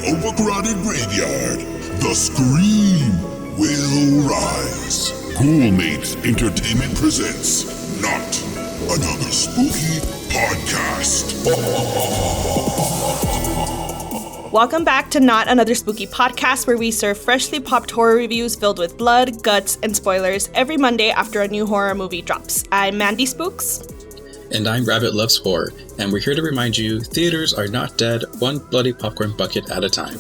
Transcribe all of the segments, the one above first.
overcrowded graveyard, the scream will rise. Ghoulmates Entertainment presents Not Another Spooky Podcast. Welcome back to Not Another Spooky Podcast, where we serve freshly popped horror reviews filled with blood, guts, and spoilers every Monday after a new horror movie drops. I'm Mandy Spooks. And I'm Rabbit Loves Horror, and we're here to remind you, theaters are not dead, one bloody popcorn bucket at a time.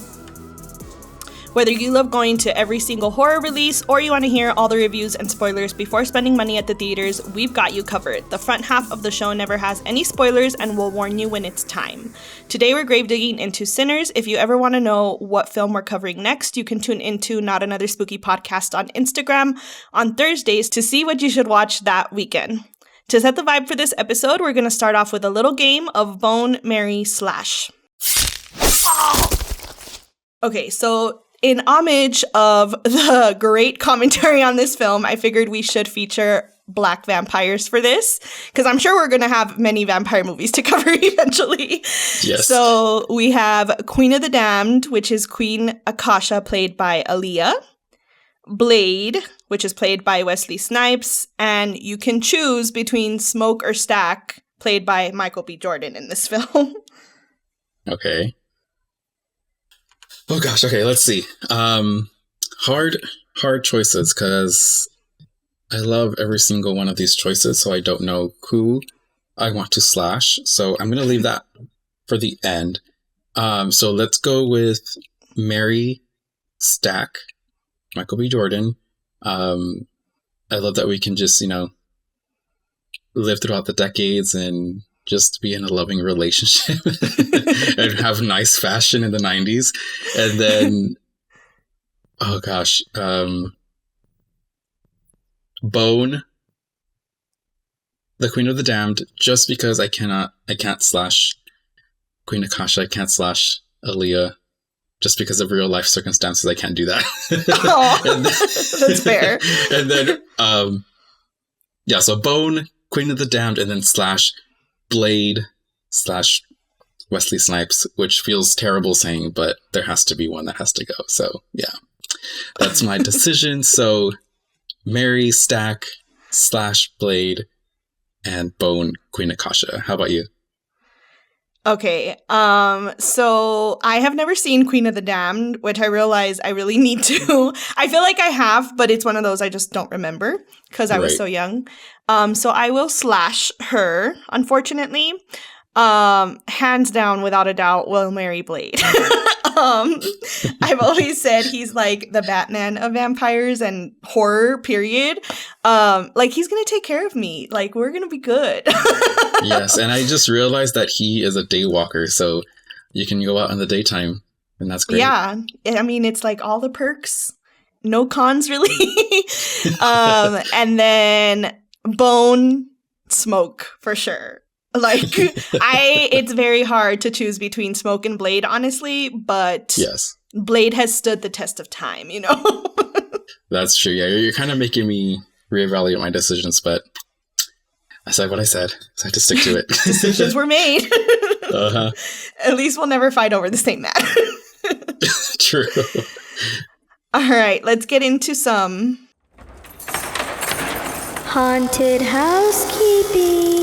Whether you love going to every single horror release, or you want to hear all the reviews and spoilers before spending money at the theaters, we've got you covered. The front half of the show never has any spoilers, and we'll warn you when it's time. Today we're grave digging into Sinners. If you ever want to know what film we're covering next, you can tune into Not Another Spooky Podcast on Instagram on Thursdays to see what you should watch that weekend. To set the vibe for this episode, we're going to start off with a little game of Bone, Marry, Slash. Okay, so in homage of the great commentary on this film, I figured we should feature black vampires for this, because I'm sure we're going to have many vampire movies to cover eventually. Yes. So we have Queen of the Damned, which is Queen Akasha, played by Aaliyah. Blade, which is played by Wesley Snipes, and you can choose between Smoke or Stack, played by Michael B. Jordan in this film. Okay. Oh gosh, okay, let's see. Hard choices, because I love every single one of these choices, so I don't know who I want to slash, so I'm going to leave that for the end. So let's go with Mary Stack, Michael B. Jordan. I love that we can just, live throughout the decades and just be in a loving relationship and have nice fashion in the 90s. And then, oh gosh, Bone, the Queen of the Damned, just because I can't slash Queen Akasha, I can't slash Aaliyah. Just because of real life circumstances, I can't do that. That's fair. And then, so Bone, Queen of the Damned, and then slash Blade, slash Wesley Snipes, which feels terrible saying, but there has to be one that has to go. So, yeah, that's my decision. So, Mary, Stack, slash Blade, and Bone, Queen Akasha. How about you? Okay, so I have never seen Queen of the Damned, which I realize I really need to. I feel like I have, but it's one of those I just don't remember because I was so young. So I will slash her, unfortunately. Hands down, without a doubt, will marry Blade. I've always said he's like the Batman of vampires and horror, period. He's gonna take care of me. Like, we're gonna be good. Yes, and I just realized that he is a daywalker, so you can go out in the daytime, and that's great. Yeah, I mean, it's like all the perks, no cons really. And then Bone, Smoke for sure. It's very hard to choose between Smoke and Blade, honestly, but yes, Blade has stood the test of time, That's true. Yeah, you're kind of making me reevaluate my decisions, but I said what I said, so I have to stick to it. Decisions were made. Uh-huh. At least we'll never fight over the same matter. True. All right, let's get into some haunted housekeeping.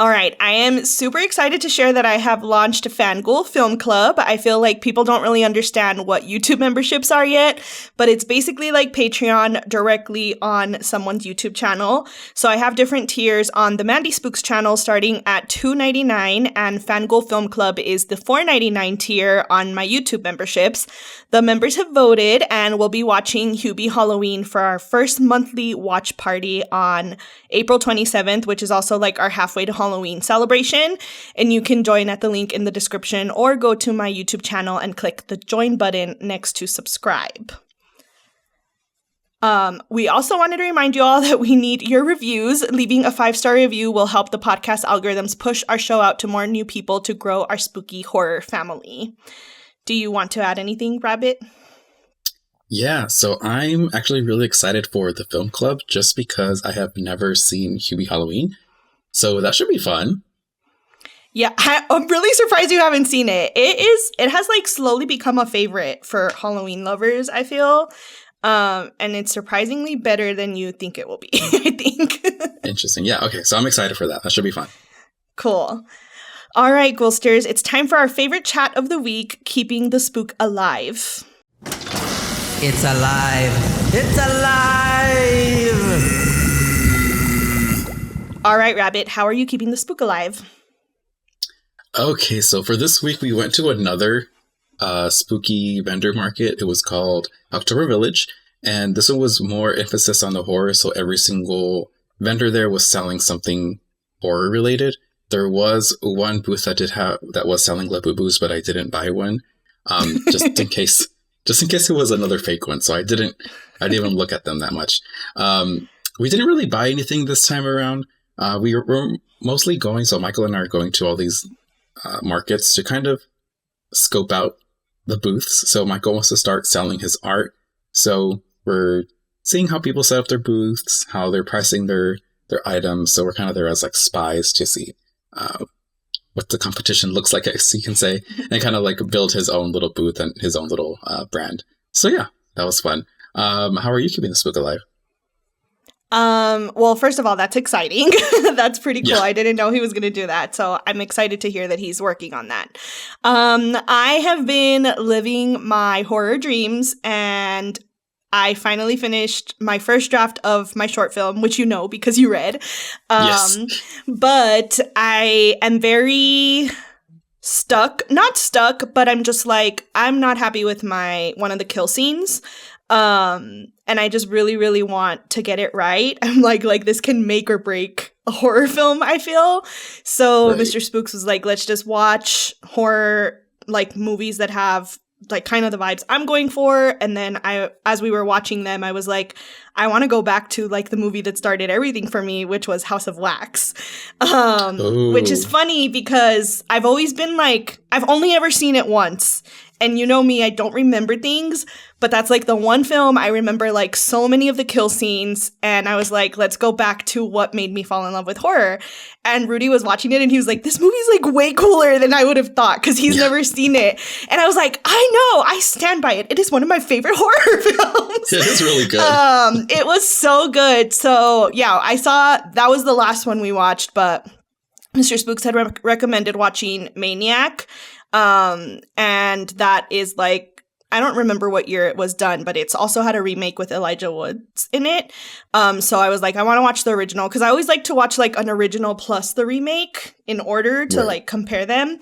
All right, I am super excited to share that I have launched Fanghoul Film Club. I feel like people don't really understand what YouTube memberships are yet, but it's basically like Patreon directly on someone's YouTube channel. So I have different tiers on the Mandy Spooks channel starting at $2.99, and Fanghoul Film Club is the $4.99 tier on my YouTube memberships. The members have voted, and we'll be watching Hubie Halloween for our first monthly watch party on April 27th, which is also like our halfway to Halloween celebration. And you can join at the link in the description or go to my YouTube channel and click the join button next to subscribe. We also wanted to remind you all that we need your reviews. Leaving a 5-star review will help the podcast algorithms push our show out to more new people to grow our spooky horror family. Do you want to add anything, Rabbit? Yeah, so I'm actually really excited for the film club just because I have never seen Hubie Halloween. So that should be fun. Yeah, I'm really surprised you haven't seen it. It has like slowly become a favorite for Halloween lovers, I feel. And it's surprisingly better than you think it will be, I think. Interesting. Yeah, okay. So I'm excited for that. That should be fun. Cool. All right, Ghoulsters, it's time for our favorite chat of the week, keeping the spook alive. It's alive. It's alive. All right, Rabbit, how are you keeping the spook alive? Okay, so for this week, we went to another spooky vendor market. It was called October Village, and this one was more emphasis on the horror, so every single vendor there was selling something horror related. There was one booth that was selling Labubus, but I didn't buy one, just in case it was another fake one. So I didn't even look at them that much. We didn't really buy anything this time around. We were mostly going, so Michael and I are going to all these markets to kind of scope out the booths. So Michael wants to start selling his art. So we're seeing how people set up their booths, how they're pricing their items. So we're kind of there as like spies to see what the competition looks like, as you can say, and kind of like build his own little booth and his own little brand. So yeah, that was fun. How are you keeping the spook alive? Well, first of all, that's exciting. That's pretty cool. Yeah. I didn't know he was going to do that. So I'm excited to hear that he's working on that. I have been living my horror dreams, and I finally finished my first draft of my short film, which you know because you read. Yes. But I am very not stuck, but I'm just like, I'm not happy with one of the kill scenes. And I just really, really want to get it right. I'm like this can make or break a horror film, I feel. So Right. Mr. Spooks was like, let's just watch horror, like movies that have like kind of the vibes I'm going for. And then as we were watching them, I was like, I want to go back to like the movie that started everything for me, which was House of Wax. Which is funny because I've always been like, I've only ever seen it once. And you know me, I don't remember things, but that's like the one film I remember like so many of the kill scenes. And I was like, let's go back to what made me fall in love with horror. And Rudy was watching it and he was like, this movie's like way cooler than I would have thought because he's never seen it. And I was like, I know, I stand by it. It is one of my favorite horror films. Yeah, it's really good. It was so good. So yeah, I saw that was the last one we watched, but Mr. Spooks had recommended watching Maniac. And that is like, I don't remember what year it was done, but it's also had a remake with Elijah Woods in it. So I was like, I want to watch the original because I always like to watch like an original plus the remake in order to like compare them.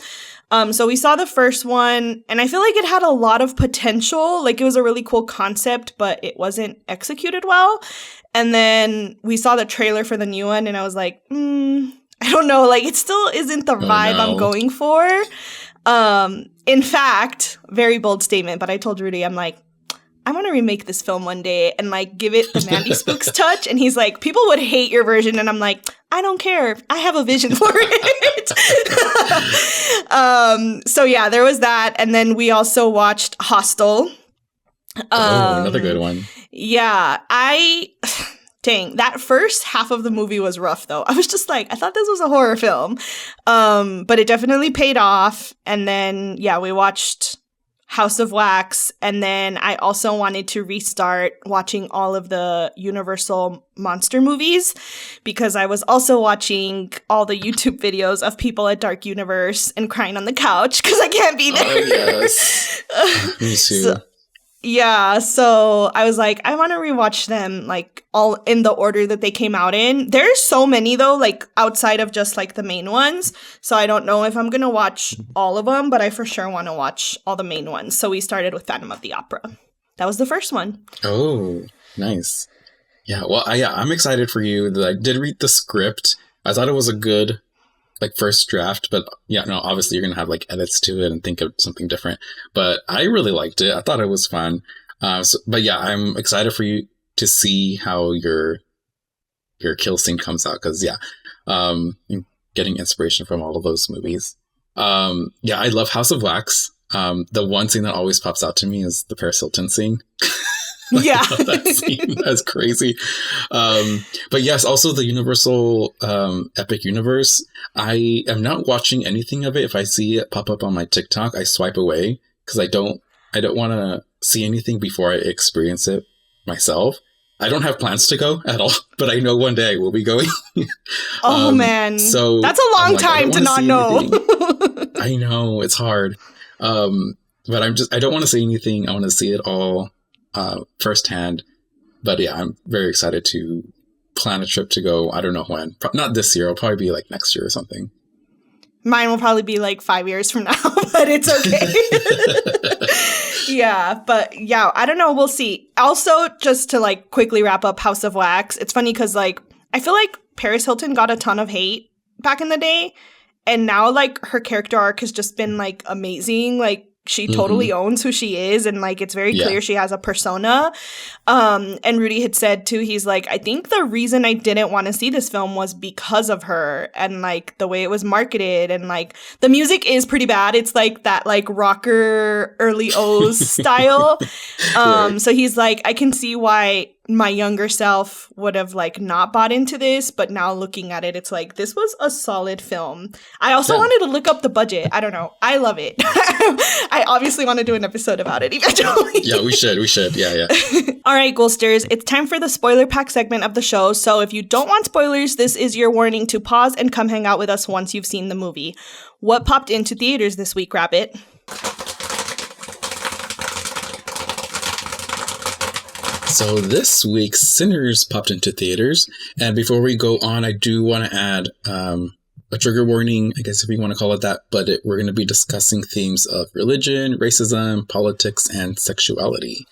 So we saw the first one and I feel like it had a lot of potential. Like it was a really cool concept, but it wasn't executed well. And then we saw the trailer for the new one and I was like, I don't know. Like it still isn't the vibe I'm going for. In fact, very bold statement, but I told Rudy, I'm like, I want to remake this film one day and like give it the Mandy Spooks touch. And he's like, people would hate your version. And I'm like, I don't care. I have a vision for it. So yeah, there was that. And then we also watched Hostel. Another good one. Yeah, dang, that first half of the movie was rough, though. I was just like, I thought this was a horror film. But it definitely paid off. And then, yeah, we watched House of Wax. And then I also wanted to restart watching all of the Universal monster movies because I was also watching all the YouTube videos of people at Dark Universe and crying on the couch because I can't be there. Oh, yes. Me too. Yeah, so I was like, I want to rewatch them like all in the order that they came out in. There's so many though, like outside of just like the main ones. So I don't know if I'm going to watch all of them, but I for sure want to watch all the main ones. So we started with Phantom of the Opera. That was the first one. Oh, nice. Yeah, well, I'm excited for you. I did read the script. I thought it was a good like first draft, but yeah, no, obviously you're gonna have like edits to it and think of something different. But I really liked it. I thought it was fun. But yeah, I'm excited for you to see how your kill scene comes out because getting inspiration from all of those movies. Yeah, I love House of Wax. The one scene that always pops out to me is the Paris Hilton scene. Yeah. That scene. That's crazy. But yes, also the Universal Epic Universe. I am not watching anything of it. If I see it pop up on my TikTok, I swipe away because I don't want to see anything before I experience it myself. I don't have plans to go at all, but I know one day I will be going. Oh man, so that's a long time to not know. I know it's hard, but I don't want to say anything. I want to see it all firsthand. But yeah, I'm very excited to plan a trip to go. I don't know when. Not this year. It'll probably be like next year or something. Mine will probably be like 5 years from now, but it's okay. Yeah, but yeah, I don't know. We'll see. Also, just to like quickly wrap up House of Wax, it's funny because like I feel like Paris Hilton got a ton of hate back in the day, and now like her character arc has just been like amazing. Like she totally owns who she is, and like it's very clear she has a persona. And Rudy had said too, he's like, I think the reason I didn't want to see this film was because of her and like the way it was marketed, and like the music is pretty bad. It's like that like rocker early O's style. Right. So he's like, I can see why my younger self would have like not bought into this, but now looking at it, it's like this was a solid film. I also wanted to look up the budget. I don't know. I love it. I obviously want to do an episode about it eventually. Yeah, we should. Yeah. All right, Ghoulsters, it's time for the spoiler pack segment of the show. So if you don't want spoilers, this is your warning to pause and come hang out with us once you've seen the movie. What popped into theaters this week, Rabbit? So this week, Sinners popped into theaters. And before we go on, I do want to add a trigger warning, I guess if you want to call it that, but we're going to be discussing themes of religion, racism, politics, and sexuality.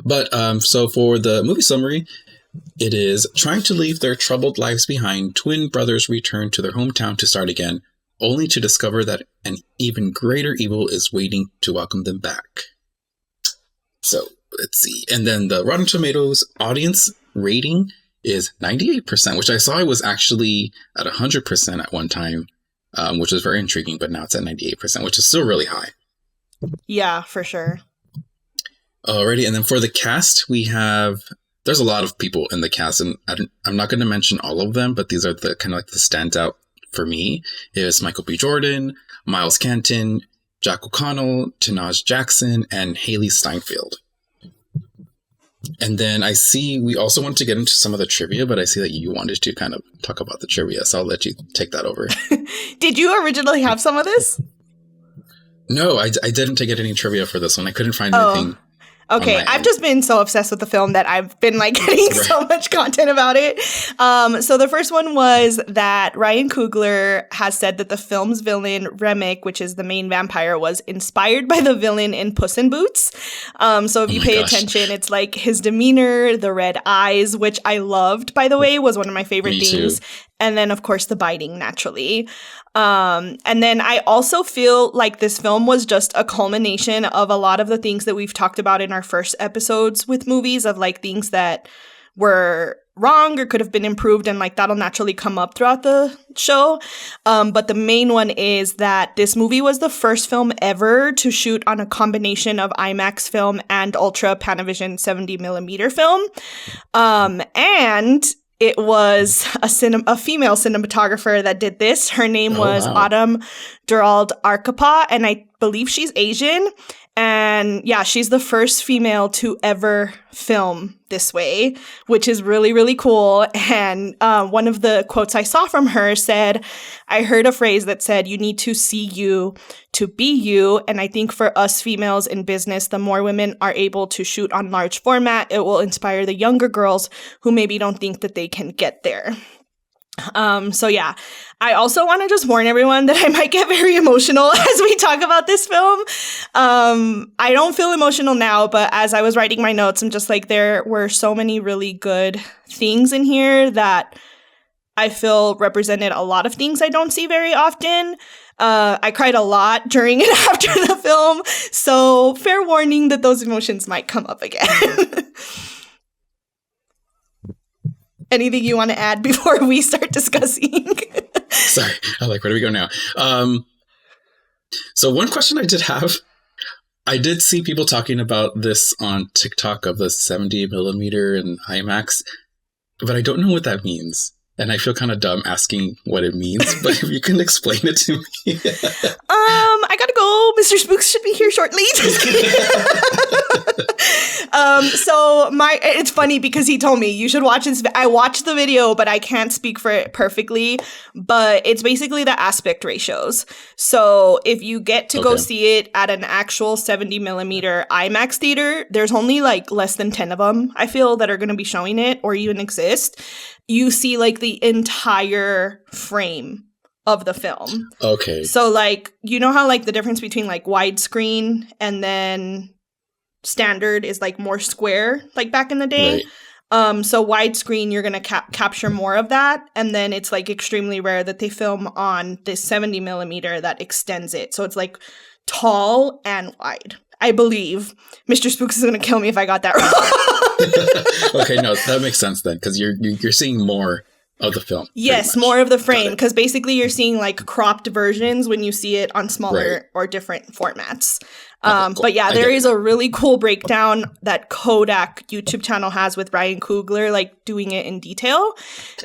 But so for the movie summary, it is trying to leave their troubled lives behind. Twin brothers return to their hometown to start again, only to discover that an even greater evil is waiting to welcome them back. So let's see. And then the Rotten Tomatoes audience rating is 98%, which I saw it was actually at 100% at one time, which is very intriguing, but now it's at 98%, which is still really high. Yeah, for sure. Alrighty, and then for the cast, there's a lot of people in the cast, and I'm not going to mention all of them, but these are the kind of like the standout for me. Is Michael B. Jordan, Miles Canton, Jack O'Connell, Tanaj Jackson, and Hailee Steinfeld. And then I see we also want to get into some of the trivia, but I see that you wanted to kind of talk about the trivia, so I'll let you take that over. Did you originally have some of this? No, I didn't take any trivia for this one. I couldn't find anything. Okay, I've just been so obsessed with the film that I've been like getting so much content about it. So the first one was that Ryan Coogler has said that the film's villain, Remmick, which is the main vampire, was inspired by the villain in Puss in Boots. So if you pay attention, it's like his demeanor, the red eyes, which I loved, by the way, was one of my favorite things. And then, of course, the biting, naturally. And then I also feel like this film was just a culmination of a lot of the things that we've talked about in our first episodes with movies, of like things that were wrong or could have been improved, and like that'll naturally come up throughout the show. But the main one is that this movie was the first film ever to shoot on a combination of IMAX film and Ultra Panavision 70mm film. And it was a female cinematographer that did this. Her name was Autumn Durald Arkapaw, and I believe she's Asian. And yeah, she's the first female to ever film this way, which is really, really cool. And one of the quotes I saw from her said, I heard a phrase that said, you need to see you to be you. And I think for us females in business, the more women are able to shoot on large format, it will inspire the younger girls who maybe don't think that they can get there. So yeah, I also want to just warn everyone that I might get very emotional as we talk about this film. I don't feel emotional now, but as I was writing my notes, I'm just like, there were so many really good things in here that I feel represented a lot of things I don't see very often. I cried a lot during and after the film, so fair warning that those emotions might come up again. Anything you want to add before we start discussing? Sorry, where do we go now? So one question I did have, I did see people talking about this on TikTok of the 70 millimeter and IMAX, but I don't know what that means. And I feel kind of dumb asking what it means, but if you can explain it to me. I gotta go. Mr. Spooks should be here shortly. Just kidding. It's funny because he told me you should watch this. I watched the video, but I can't speak for it perfectly. But it's basically the aspect ratios. So if you get to go see it at an actual 70 millimeter IMAX theater, there's only like less than 10 of them, I feel, that are going to be showing it or even exist. You see like the entire frame of the film. Okay. So like, you know how like the difference between like widescreen and then standard is like more square, like back in the day? Right. So widescreen, you're going to capture more of that. And then it's like extremely rare that they film on this 70 millimeter that extends it. So it's like tall and wide. I believe. Mr. Spooks is going to kill me if I got that wrong. Okay, no, that makes sense then, because you're seeing more of the film. Yes, more of the frame, because basically you're seeing like cropped versions when you see it on smaller or different formats. Cool. But yeah, there is a really cool breakdown that Kodak YouTube channel has with Ryan Coogler, like doing it in detail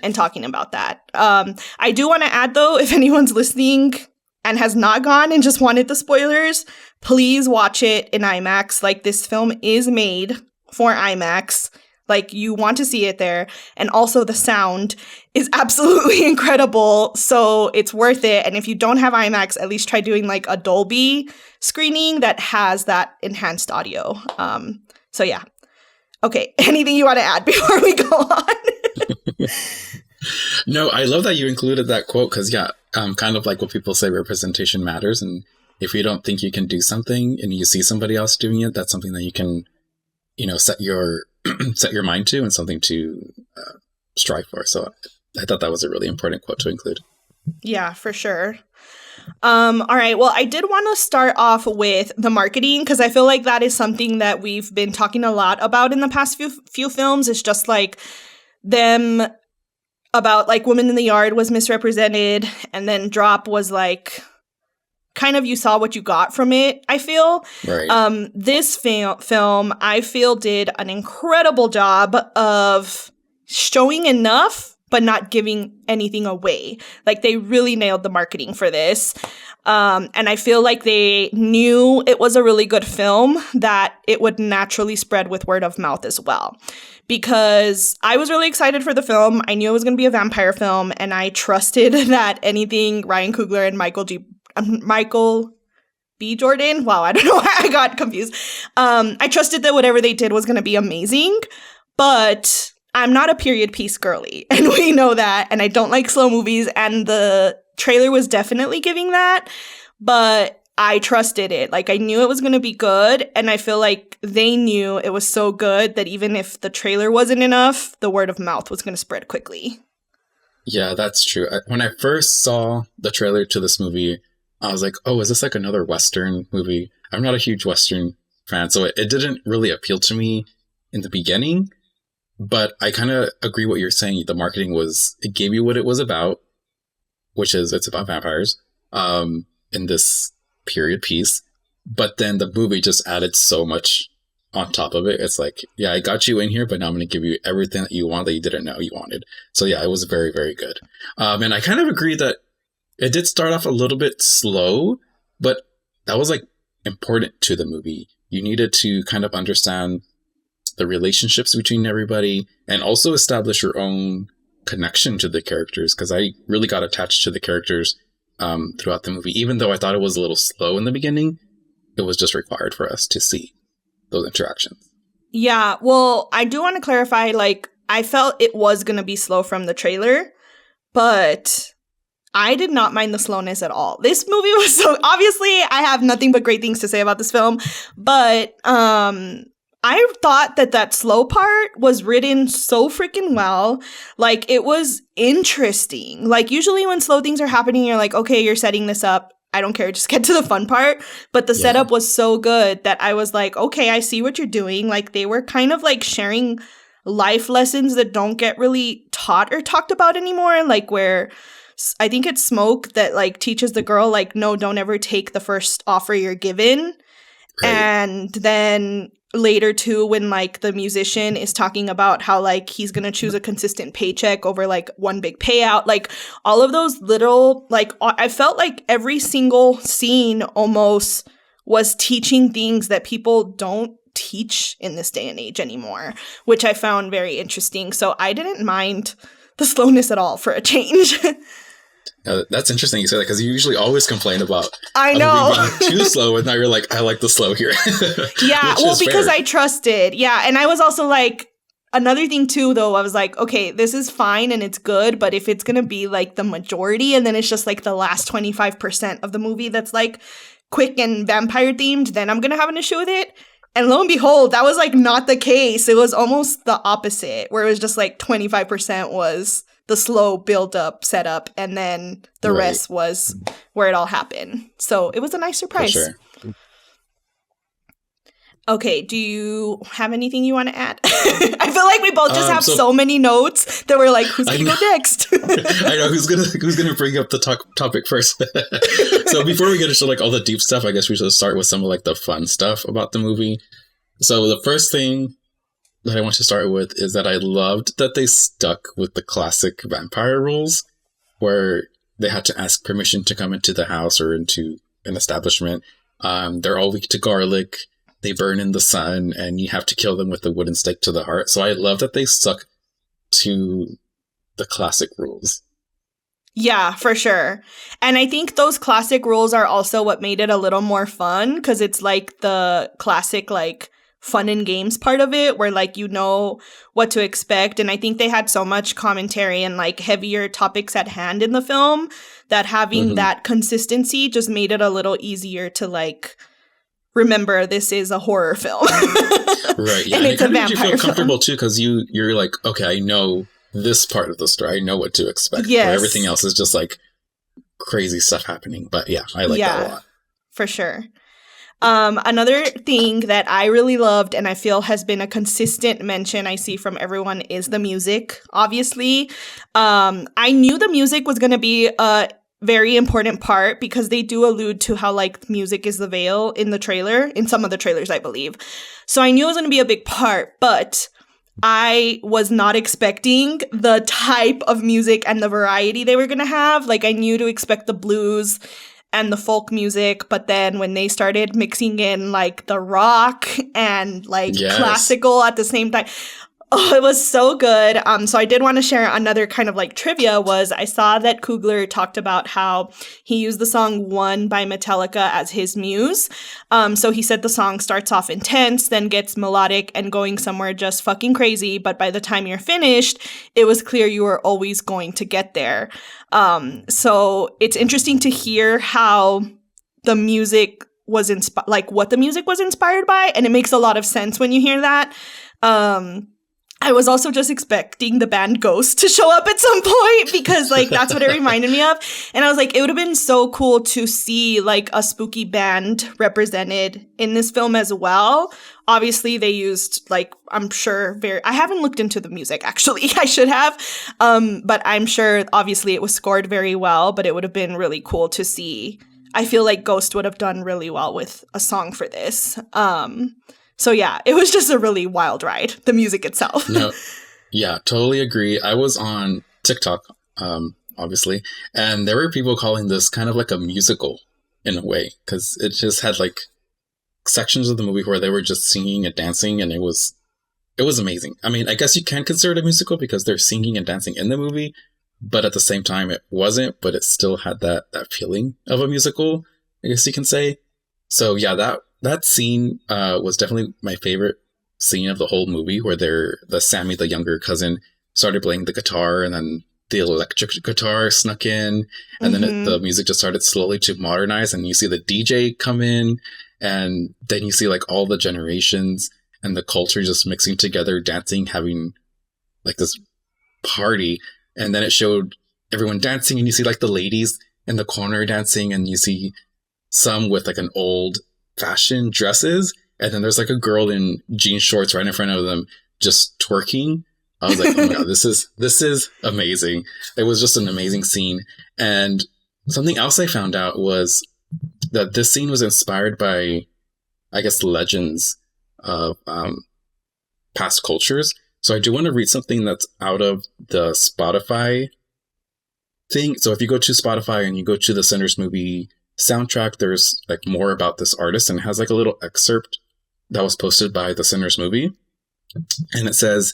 and talking about that. I do want to add though, if anyone's listening and has not gone and just wanted the spoilers, please watch it in IMAX. Like, this film is made for IMAX. Like, you want to see it there. And also the sound is absolutely incredible. So it's worth it. And if you don't have IMAX, at least try doing like a Dolby screening that has that enhanced audio. So yeah. Okay. Anything you want to add before we go on? No, I love that you included that quote because, kind of like what people say, representation matters. And if you don't think you can do something and you see somebody else doing it, that's something that you can, set your mind to and something to strive for. So I thought that was a really important quote to include. Yeah, for sure. All right. Well, I did want to start off with the marketing because I feel like that is something that we've been talking a lot about in the past few films. It's just like them about like Woman in the Yard was misrepresented, and then Drop was like kind of you saw what you got from it, I feel. Right. This film, I feel, did an incredible job of showing enough but not giving anything away. Like, they really nailed the marketing for this. And I feel like they knew it was a really good film, that it would naturally spread with word of mouth as well. Because I was really excited for the film. I knew it was going to be a vampire film, and I trusted that anything Ryan Coogler and Michael B. Jordan. Wow, I don't know why I got confused. I trusted that whatever they did was going to be amazing, but I'm not a period piece girly, and we know that, and I don't like slow movies, and the trailer was definitely giving that, but I trusted it. Like, I knew it was going to be good, and I feel like they knew it was so good that even if the trailer wasn't enough, the word of mouth was going to spread quickly. Yeah, that's true. When I first saw the trailer to this movie, I was like, oh, is this like another Western movie? I'm not a huge Western fan, so it didn't really appeal to me in the beginning. But I kind of agree what you're saying. The marketing it gave you what it was about, which is it's about vampires in this period piece. But then the movie just added so much on top of it. It's like, yeah, I got you in here, but now I'm going to give you everything that you want that you didn't know you wanted. So yeah, it was very, very good. And I kind of agree that it did start off a little bit slow, but that was like important to the movie. You needed to kind of understand the relationships between everybody and also establish your own connection to the characters, because I really got attached to the characters throughout the movie. Even though I thought it was a little slow in the beginning, it was just required for us to see those interactions. Yeah, well, I do want to clarify, like, I felt it was going to be slow from the trailer, but I did not mind the slowness at all. This movie was so, obviously, I have nothing but great things to say about this film, but I thought that slow part was written so freaking well. Like, it was interesting. Like, usually when slow things are happening, you're like, okay, you're setting this up. I don't care. Just get to the fun part. But the setup was so good that I was like, okay, I see what you're doing. Like, they were kind of like sharing life lessons that don't get really taught or talked about anymore. Like, where I think it's Smoke that like teaches the girl, like, no, don't ever take the first offer you're given. Right. And then later too, when like the musician is talking about how like he's gonna choose a consistent paycheck over like one big payout, like all of those little like I felt like every single scene almost was teaching things that people don't teach in this day and age anymore, which I found very interesting. So I didn't mind the slowness at all for a change. That's interesting you say that, because you usually always complain about I know a movie being too slow, and now you're like, I like the slow here. Yeah, well, because fair. I trusted. Yeah, and I was also like, another thing too, though, I was like, okay, this is fine and it's good, but if it's gonna be like the majority and then it's just like the last 25% of the movie that's like quick and vampire themed, then I'm gonna have an issue with it. And lo and behold, that was like not the case. It was almost the opposite, where it was just like 25% was the slow build up, setup, and then the rest was where it all happened. So it was a nice surprise. For sure. Okay, do you have anything you want to add? I feel like we both just have so many notes that we're like, who's gonna go next? I know who's gonna bring up the topic first. So before we get into like all the deep stuff, I guess we should start with some of like the fun stuff about the movie. So the first thing that I want to start with is that I loved that they stuck with the classic vampire rules, where they had to ask permission to come into the house or into an establishment. They're all weak to garlic. They burn in the sun, and you have to kill them with a wooden stake to the heart. So I love that they stuck to the classic rules. Yeah, for sure. And I think those classic rules are also what made it a little more fun, because it's like the classic like fun and games part of it, where like you know what to expect. And I think they had so much commentary and like heavier topics at hand in the film that having that consistency just made it a little easier to like remember this is a horror film. Right, yeah. And it's a vampire you feel comfortable film. too, because you're like, okay, I know this part of the story. I know what to expect. Yes. Where everything else is just like crazy stuff happening. But yeah, I like that a lot. For sure. Another thing that I really loved and I feel has been a consistent mention I see from everyone is the music, obviously. I knew the music was going to be a very important part because they do allude to how like music is the veil in the trailer, in some of the trailers, I believe. So I knew it was going to be a big part, but I was not expecting the type of music and the variety they were going to have. Like I knew to expect the blues and the folk music, but then when they started mixing in like the rock and like classical at the same time, oh, it was so good. So I did want to share another kind of like trivia was I saw that Coogler talked about how he used the song One by Metallica as his muse. So he said the song starts off intense, then gets melodic and going somewhere just fucking crazy. But by the time you're finished, it was clear you were always going to get there. So it's interesting to hear how the music was like what the music was inspired by. And it makes a lot of sense when you hear that. I was also just expecting the band Ghost to show up at some point because like that's what it reminded me of. And I was like, it would have been so cool to see like a spooky band represented in this film as well. Obviously they used like, I'm sure I haven't looked into the music actually. I should have. But I'm sure obviously it was scored very well, but it would have been really cool to see. I feel like Ghost would have done really well with a song for this. So yeah, it was just a really wild ride, the music itself. No, yeah, totally agree. I was on TikTok, obviously, and there were people calling this kind of like a musical in a way, because it just had like sections of the movie where they were just singing and dancing, and it was amazing. I mean, I guess you can consider it a musical because they're singing and dancing in the movie, but at the same time it wasn't, but it still had that feeling of a musical, I guess you can say. So yeah, that scene was definitely my favorite scene of the whole movie, where the Sammy, the younger cousin, started playing the guitar, and then the electric guitar snuck in, and then the music just started slowly to modernize, and you see the DJ come in, and then you see like all the generations and the culture just mixing together, dancing, having like this party, and then it showed everyone dancing, and you see like the ladies in the corner dancing, and you see some with like an old fashion dresses, and then there's like a girl in jean shorts right in front of them just twerking. I was like, oh my god, this is amazing. It was just an amazing scene. And something else I found out was that this scene was inspired by I guess, legends of past cultures. So I do want to read something that's out of the Spotify thing. So if you go to Spotify and you go to the Sinners movie soundtrack, there's like more about this artist, and it has like a little excerpt that was posted by the Sinners movie. And it says,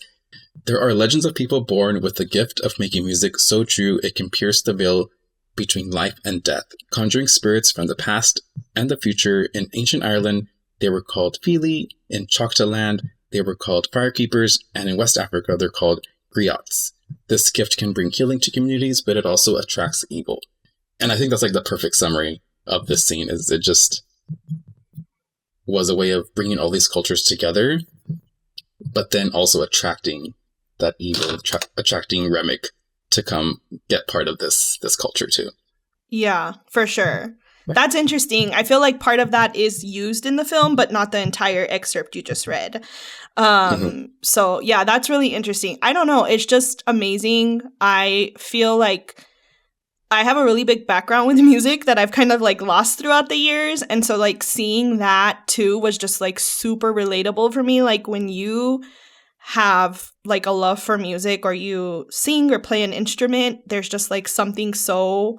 "There are legends of people born with the gift of making music so true it can pierce the veil between life and death, conjuring spirits from the past and the future. In ancient Ireland, they were called Fili. In Choctaw they were called firekeepers, and in West Africa, they're called griots. This gift can bring healing to communities, but it also attracts evil." And I think that's like the perfect summary of this scene. Is it just was a way of bringing all these cultures together, but then also attracting that evil, attracting Remmick to come get part of this culture too. Yeah, for sure. That's interesting. I feel like part of that is used in the film, but not the entire excerpt you just read. So yeah, that's really interesting. I don't know. It's just amazing. I feel like I have a really big background with music that I've kind of like lost throughout the years. And so like seeing that too was just like super relatable for me. Like when you have like a love for music or you sing or play an instrument, there's just like something so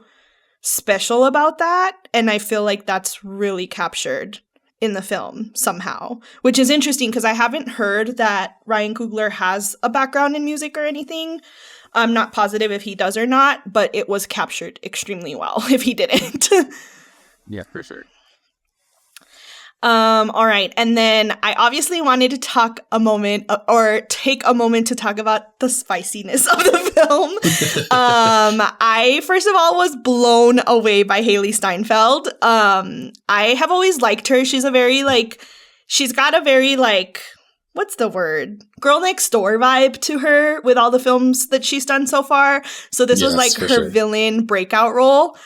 special about that. And I feel like that's really captured in the film somehow, which is interesting because I haven't heard that Ryan Coogler has a background in music or anything. I'm not positive if he does or not, but it was captured extremely well if he didn't. Yeah, for sure. All right. And then I obviously wanted to take a moment to talk about the spiciness of the film. I, first of all, was blown away by Hailee Steinfeld. I have always liked her. She's got a very what's the word? Girl Next Door vibe to her with all the films that she's done so far. So this was like her villain breakout role.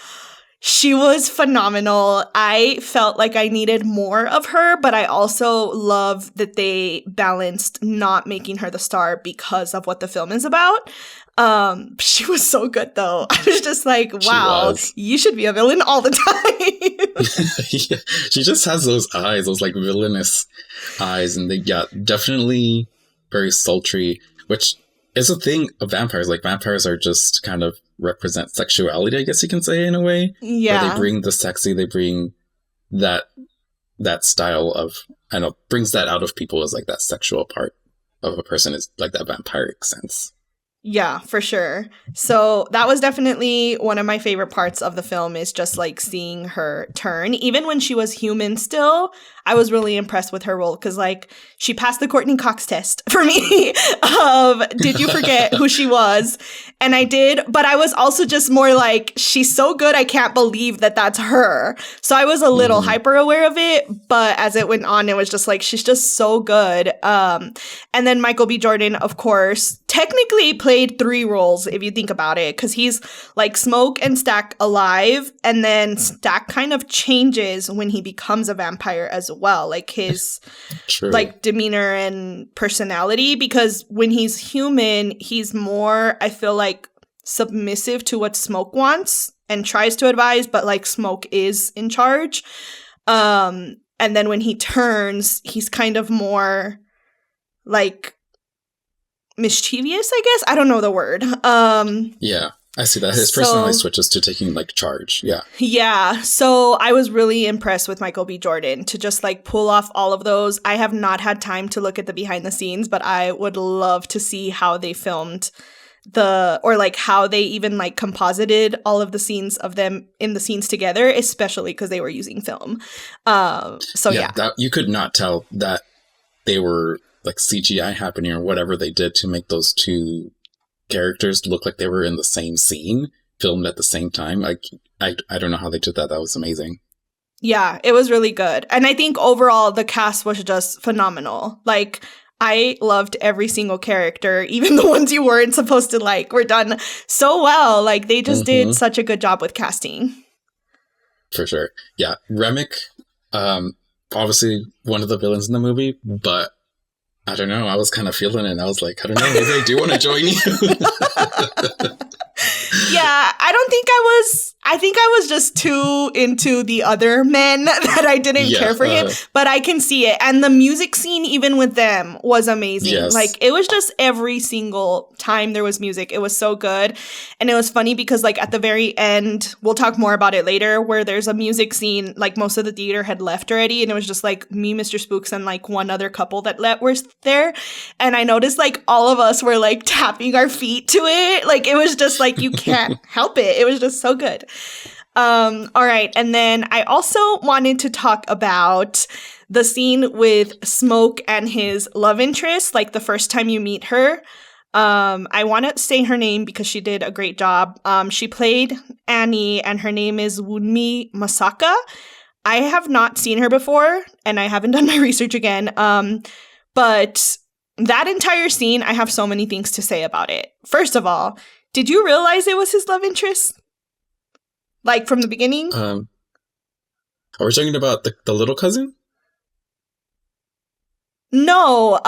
She was phenomenal. I felt like I needed more of her, but I also love that they balanced not making her the star because of what the film is about. She was so good though. I was just like, wow, you should be a villain all the time. Yeah, she just has those eyes, those like villainous eyes, and definitely very sultry, which is a thing of vampires. Like vampires are just kind of represent sexuality, I guess you can say, in a way. Yeah. Where they bring the sexy, they bring that style of, I don't know, brings that out of people as like that sexual part of a person, is like that vampiric sense. Yeah, for sure. So that was definitely one of my favorite parts of the film, is just like seeing her turn. Even when she was human still, I was really impressed with her role because like she passed the Courtney Cox test for me of did you forget who she was? And I did, but I was also just more like, she's so good, I can't believe that that's her. So I was a little hyper aware of it, but as it went on, it was just like, she's just so good. And then Michael B. Jordan, of course, technically played 3 roles if you think about it, because he's like Smoke and Stack alive, and then Stack kind of changes when he becomes a vampire as well, like his like demeanor and personality, because when he's human, he's more, I feel like, submissive to what Smoke wants and tries to advise, but like Smoke is in charge. And then when he turns, he's kind of more like mischievous, I guess. I don't know the word. Yeah, I see that. His personality switches to taking like charge. Yeah. Yeah. So I was really impressed with Michael B. Jordan to just like pull off all of those. I have not had time to look at the behind the scenes, but I would love to see how they filmed how they even like composited all of the scenes of them in the scenes together, especially because they were using film. That, you could not tell that they were like CGI happening or whatever they did to make those 2 characters look like they were in the same scene, filmed at the same time. Like I don't know how they did that. That was amazing. Yeah, it was really good. And I think overall the cast was just phenomenal. Like I loved every single character, even the ones you weren't supposed to like, were done so well. Like they just did such a good job with casting. For sure. Yeah. Remmick, obviously one of the villains in the movie, but I don't know. I was kind of feeling it. And I was like, I don't know, maybe I do want to join you. Yeah, I think I was just too into the other men that I didn't care for him, but I can see it. And the music scene, even with them, was amazing. Yes. Like, it was just every single time there was music, it was so good. And it was funny because, like, at the very end, we'll talk more about it later, where there's a music scene, like, most of the theater had left already, and it was just, like, me, Mr. Spooks, and, like, one other couple that were there. And I noticed, like, all of us were, like, tapping our feet to it. Like, it was just, like, you can't help it. It was just so good. All right. And then I also wanted to talk about the scene with Smoke and his love interest, like the first time you meet her. I want to say her name because she did a great job. She played Annie, and her name is Wunmi Masaka. I have not seen her before, and I haven't done my research again. But that entire scene, I have so many things to say about it. First of all, did you realize it was his love interest? Like, from the beginning? Are we talking about the little cousin? No,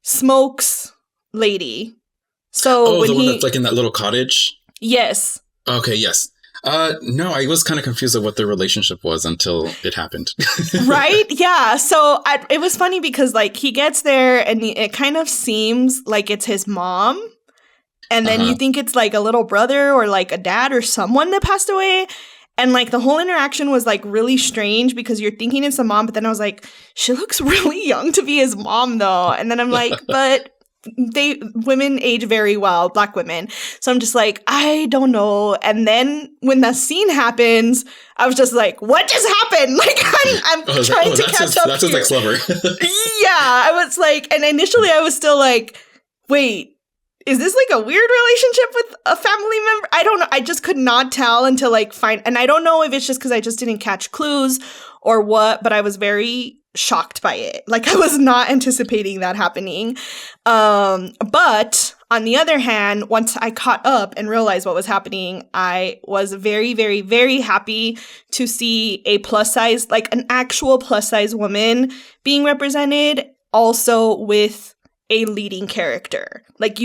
Smoke's lady. So when the one that's like in that little cottage? Yes. Okay, yes. No, I was kind of confused of what their relationship was until it happened. Right? Yeah. So it was funny because, like, he gets there and it kind of seems like it's his mom. And then you think it's, like, a little brother or, like, a dad or someone that passed away. And, like, the whole interaction was, like, really strange because you're thinking it's a mom. But then I was like, she looks really young to be his mom, though. And then I'm like, but women age very well, Black women. So I'm just like, I don't know. And then when the scene happens, I was just like, what just happened? Like, I'm trying to catch up. That's his ex-lover. Yeah, I was like, and initially I was still like, wait, is this like a weird relationship with a family member? I don't know. I just could not tell until like and I don't know if it's just because I just didn't catch clues or what, but I was very shocked by it. Like, I was not anticipating that happening. But on the other hand, once I caught up and realized what was happening, I was very, very, very happy to see a plus size, like an actual plus size woman being represented, also with a leading character. Like,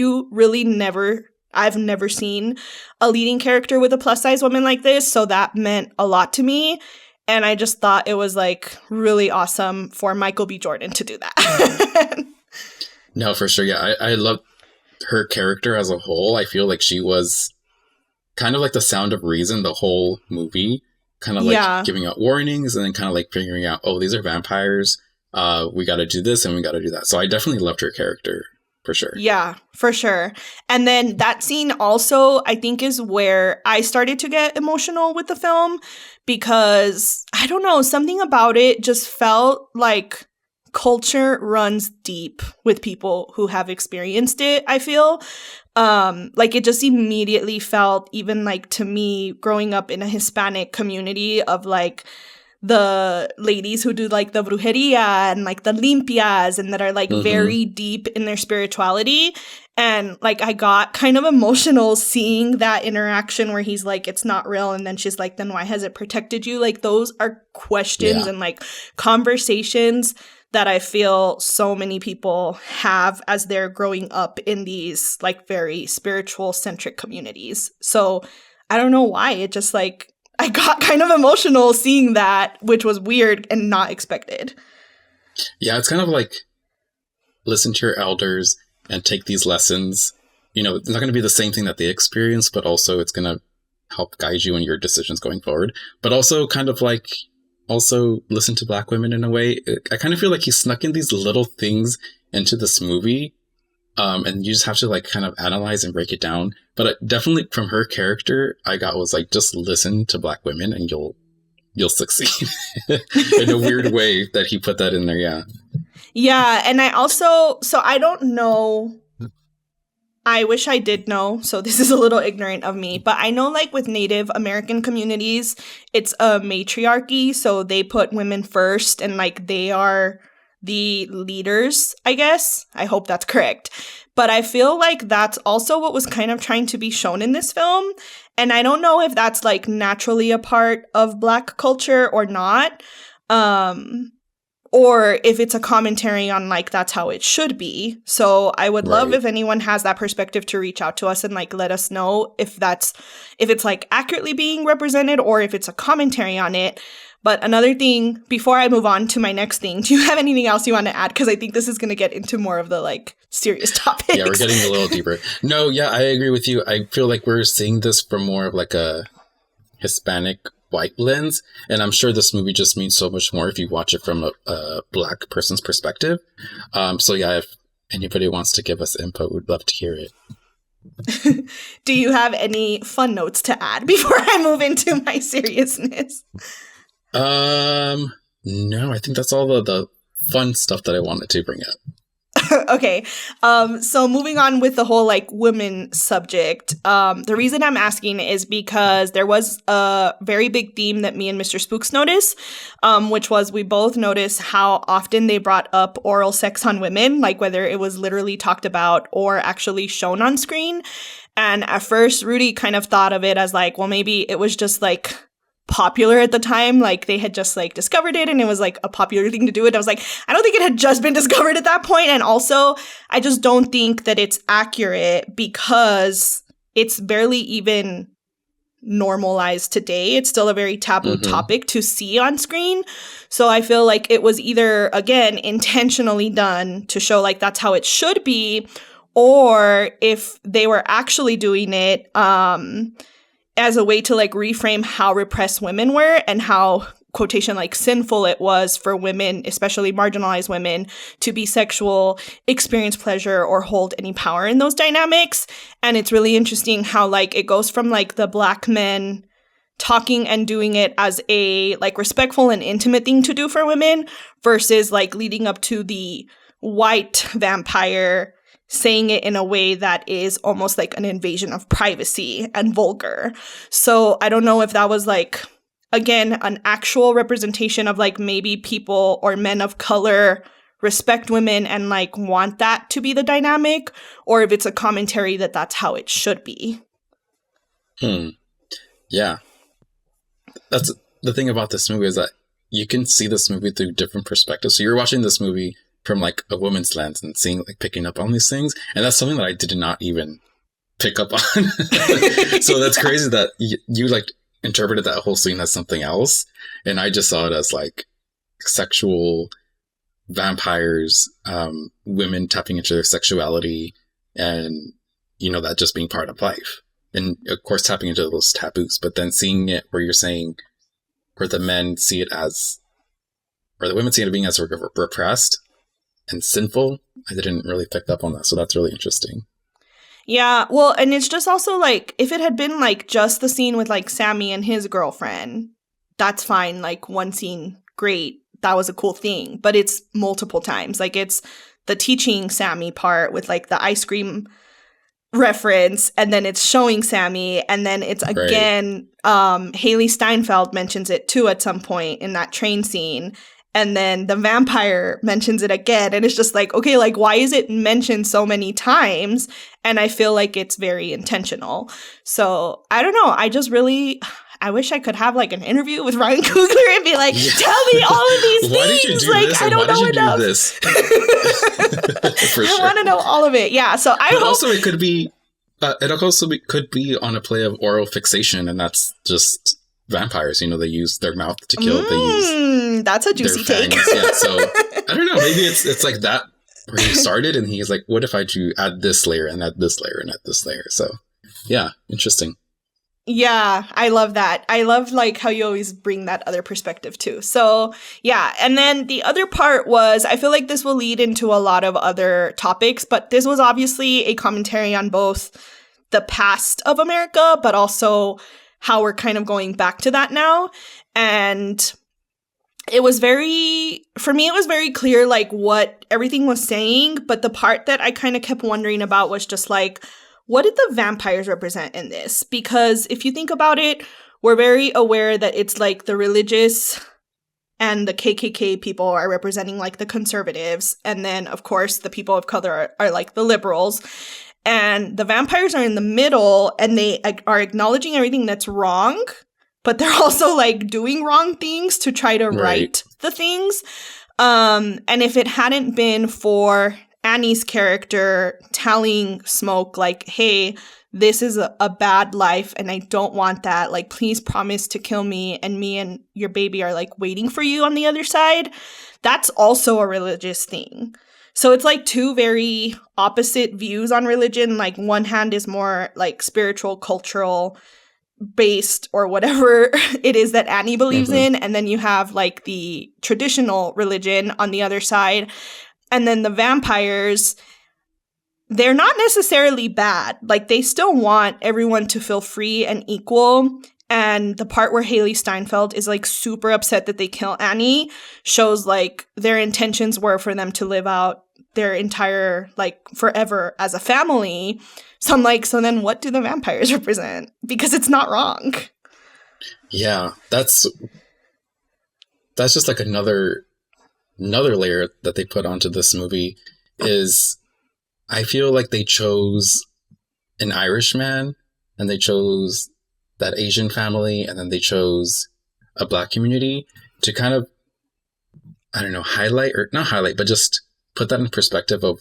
I've never seen a leading character with a plus size woman like this, so that meant a lot to me. And I just thought it was like really awesome for Michael B. Jordan to do that. No, for sure. Yeah, I love her character as a whole. I feel like she was kind of like the sound of reason the whole movie, kind of like giving out warnings and then kind of like figuring out, oh, these are vampires. We got to do this and we got to do that. So I definitely loved her character for sure. Yeah, for sure. And then that scene also, I think, is where I started to get emotional with the film because, I don't know, something about it just felt like culture runs deep with people who have experienced it, I feel. Like, it just immediately felt, even like to me, growing up in a Hispanic community, of like the ladies who do like the brujeria and like the limpias and that are like very deep in their spirituality. And like, I got kind of emotional seeing that interaction where he's like, it's not real. And then she's like, then why has it protected you? Like, those are questions and like conversations that I feel so many people have as they're growing up in these like very spiritual centric communities. So I don't know why, it just like, I got kind of emotional seeing that, which was weird and not expected. Yeah, it's kind of like, listen to your elders and take these lessons. You know, it's not going to be the same thing that they experience, but also it's going to help guide you in your decisions going forward. But also kind of like, also listen to Black women in a way. I kind of feel like he snuck in these little things into this movie. And you just have to like kind of analyze and break it down. But definitely from her character, I got was like, just listen to Black women and you'll succeed in a weird way that he put that in there. Yeah. Yeah. And I also, so I don't know. I wish I did know. So this is a little ignorant of me, but I know like with Native American communities, it's a matriarchy. So they put women first and like they are the leaders, I guess. I hope that's correct. But I feel like that's also what was kind of trying to be shown in this film. And I don't know if that's like naturally a part of Black culture or not. Or or if it's a commentary on like that's how it should be. So I would love Right. if anyone has that perspective to reach out to us and like let us know if it's like accurately being represented or if it's a commentary on it. But another thing, before I move on to my next thing, do you have anything else you want to add? Because I think this is going to get into more of the like serious topics. Yeah, we're getting a little deeper. No, yeah, I agree with you. I feel like we're seeing this from more of like a Hispanic white lens, and I'm sure this movie just means so much more if you watch it from a black person's perspective. So yeah, if anybody wants to give us input, we'd love to hear it. Do you have any fun notes to add before I move into my seriousness? No, I think that's all the fun stuff that I wanted to bring up. Okay. So moving on with the whole like women subject, the reason I'm asking is because there was a very big theme that me and Mr. Spooks noticed, which was we both noticed how often they brought up oral sex on women, like whether it was literally talked about or actually shown on screen. And at first, Rudy kind of thought of it as like, well, maybe it was just like popular at the time, like they had just like discovered it and it was like a popular thing to do it. I was like, I don't think it had just been discovered at that point. And also I just don't think that it's accurate because it's barely even normalized today. It's still a very taboo topic to see on screen. So I feel like it was either, again, intentionally done to show like that's how it should be, or if they were actually doing it, as a way to like reframe how repressed women were and how quotation like sinful it was for women, especially marginalized women, to be sexual, experience pleasure, or hold any power in those dynamics. And it's really interesting how like it goes from like the black men talking and doing it as a like respectful and intimate thing to do for women versus like leading up to the white vampire saying it in a way that is almost like an invasion of privacy and vulgar. So I don't know if that was like, again, an actual representation of like maybe people or men of color respect women and like want that to be the dynamic, or if it's a commentary that that's how it should be. Yeah. That's the thing about this movie, is that you can see this movie through different perspectives. So you're watching this movie from like a woman's lens and seeing like picking up on these things, and that's something that I did not even pick up on. So that's crazy that you like interpreted that whole scene as something else, and I just saw it as like sexual vampires, women tapping into their sexuality, and you know, that just being part of life, and of course tapping into those taboos. But then seeing it where you're saying where the men see it as, or the women see it being as repressed and sinful, I didn't really pick up on that. So that's really interesting. Yeah, well, and it's just also like, if it had been like just the scene with like Sammy and his girlfriend, that's fine. Like one scene, great. That was a cool thing. But it's multiple times. Like it's the teaching Sammy part with like the ice cream reference, and then it's showing Sammy, and then it's again, Hailee Steinfeld mentions it too at some point in that train scene. And then the vampire mentions it again. And it's just like, okay, like, why is it mentioned so many times? And I feel like it's very intentional. So I don't know. I wish I could have like an interview with Ryan Coogler and be like, tell me all of these Why things. did you do like, this? I don't know enough. For I sure. want to know all of it. Yeah. So I But hope. also it could be could be on a play of oral fixation, and that's just vampires. You know, they use their mouth to kill. They use that's a juicy take. Yeah, so I don't know. Maybe it's like that where he started, and he's like, "What if I do add this layer and add this layer and add this layer?" So, yeah, interesting. Yeah, I love that. I love like how you always bring that other perspective too. So yeah, and then the other part was, I feel like this will lead into a lot of other topics, but this was obviously a commentary on both the past of America, but also how we're kind of going back to that now. And it was for me, it was very clear like what everything was saying, but the part that I kind of kept wondering about was just like, what did the vampires represent in this? Because if you think about it, we're very aware that it's like the religious and the KKK people are representing like the conservatives. And then, of course, the people of color are like the liberals. And the vampires are in the middle, and they are acknowledging everything that's wrong, but they're also like doing wrong things to try to right the things. And if it hadn't been for Annie's character telling Smoke, like, hey, this is a bad life and I don't want that. Like, please promise to kill me and your baby are like waiting for you on the other side. That's also a religious thing. So it's like two very opposite views on religion. Like one hand is more like spiritual, cultural based or whatever it is that Annie believes in. And then you have like the traditional religion on the other side. And then the vampires, they're not necessarily bad. Like they still want everyone to feel free and equal. And the part where Hailee Steinfeld is like super upset that they kill Annie shows like their intentions were for them to live out their entire like forever as a family. So I'm like, so then what do the vampires represent? Because it's not wrong. Yeah, that's just like another layer that they put onto this movie is I feel like they chose an Irish man and they chose that Asian family and then they chose a Black community to kind of, I don't know, highlight or not highlight, but just put that in perspective of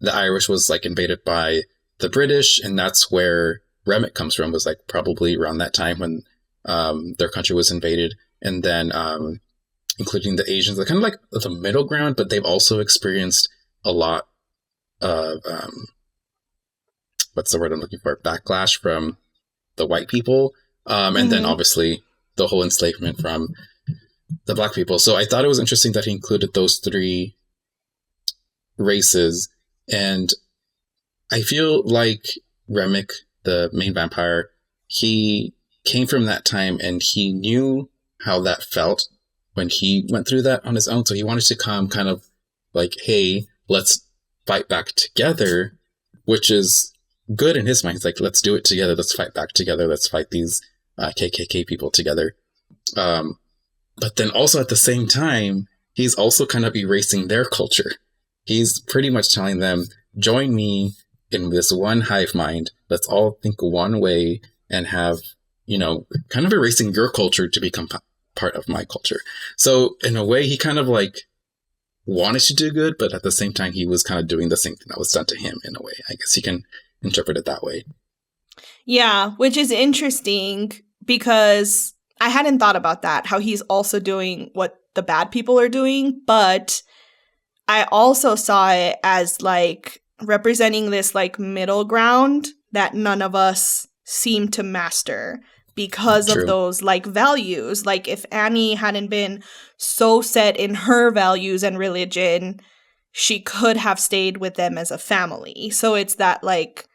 the Irish was like invaded by the British, and that's where Remmick comes from, was like probably around that time when their country was invaded. And then including the Asians, they're kind of like the middle ground, but they've also experienced a lot of, what's the word I'm looking for? Backlash from the white people. And then obviously the whole enslavement from the Black people. So I thought it was interesting that he included those three races. And I feel like Remmick, the main vampire, he came from that time and he knew how that felt when he went through that on his own. So he wanted to come kind of like, hey, let's fight back together, which is good in his mind. He's like, let's do it together. Let's fight back together. Let's fight these KKK people together. But then also at the same time, he's also kind of erasing their culture. He's pretty much telling them, join me in this one hive mind. Let's all think one way and have, kind of erasing your culture to become part of my culture. So in a way, he kind of like wanted to do good, but at the same time, he was kind of doing the same thing that was done to him in a way. I guess you can interpret it that way. Yeah, which is interesting because I hadn't thought about that, how he's also doing what the bad people are doing, but I also saw it as like representing this like middle ground that none of us seem to master because True. of those like values. Like if Annie hadn't been so set in her values and religion, she could have stayed with them as a family. So it's that like,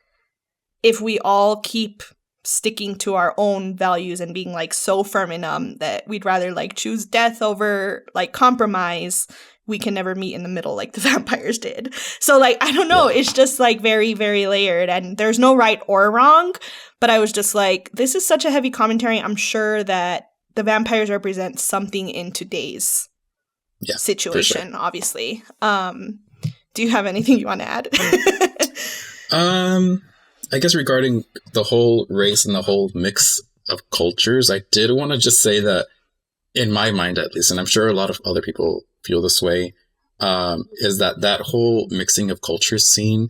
if we all keep sticking to our own values and being like so firm in them that we'd rather like choose death over like compromise, we can never meet in the middle like the vampires did. So like, I don't know, it's just like very, very layered and there's no right or wrong. But I was just like, this is such a heavy commentary. I'm sure that the vampires represent something in today's situation, sure. Obviously. Do you have anything you want to add? I guess regarding the whole race and the whole mix of cultures, I did want to just say that in my mind, at least, and I'm sure a lot of other people feel this way, is that whole mixing of cultures scene,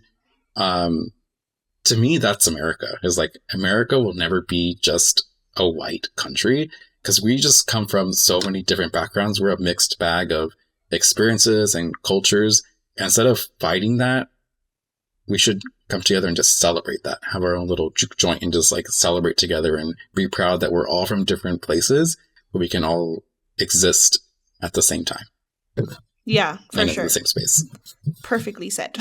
to me, that's America. Is like, America will never be just a white country because we just come from so many different backgrounds. We're a mixed bag of experiences and cultures. And instead of fighting that, we should come together and just celebrate that, have our own little juke joint and just like celebrate together and be proud that we're all from different places, but we can all exist at the same time. Yeah, for and sure. In the same space. Perfectly said.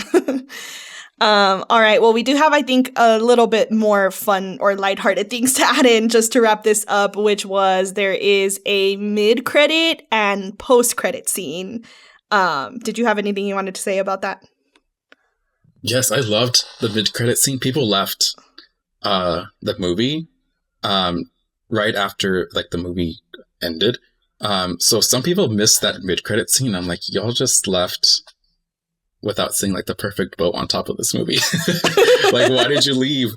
All right. Well, we do have, I think, a little bit more fun or lighthearted things to add in just to wrap this up, which was there is a mid-credit and post-credit scene. Did you have anything you wanted to say about that? Yes, I loved the mid-credit scene. People left the movie right after like the movie ended. So some people missed that mid-credit scene. I'm like, y'all just left without seeing like the perfect bow on top of this movie. Like, why did you leave?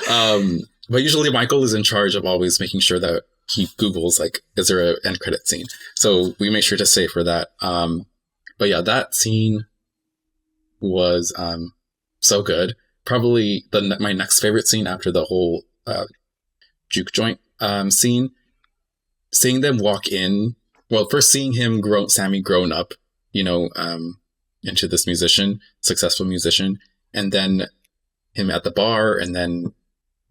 But usually Michael is in charge of always making sure that he Googles like, is there an end credit scene? So we made sure to save for that. But yeah, that scene was so good. Probably my next favorite scene after the whole juke joint scene. Seeing them walk in. Well, first seeing him Sammy grown up, into this successful musician, and then him at the bar, and then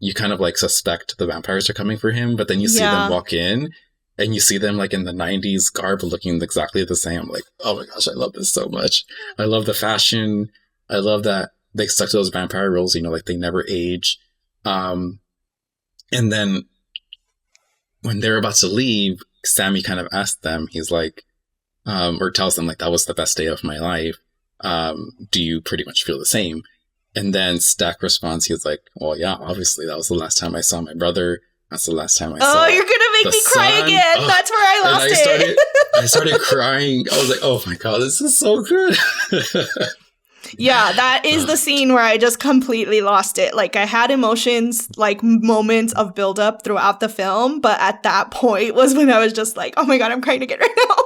you kind of like suspect the vampires are coming for him, but then you see them walk in, and you see them like in the 90s garb looking exactly the same. I'm like, oh my gosh, I love this so much. I love the fashion. I love that they stuck to those vampire roles, like they never age. And then when they're about to leave, Sammy kind of asked them, he's like, or tells them like, that was the best day of my life. Do you pretty much feel the same? And then Stack responds, he's like, well, yeah, obviously that was the last time I saw my brother. That's the last time I saw. Oh, you're going to make me cry again. Oh, that's where I lost it. I started crying. I was like, oh my God, this is so good. Yeah, that is the scene where I just completely lost it. Like, I had emotions, like moments of buildup throughout the film, but at that point was when I was just like, oh my God, I'm crying again right now.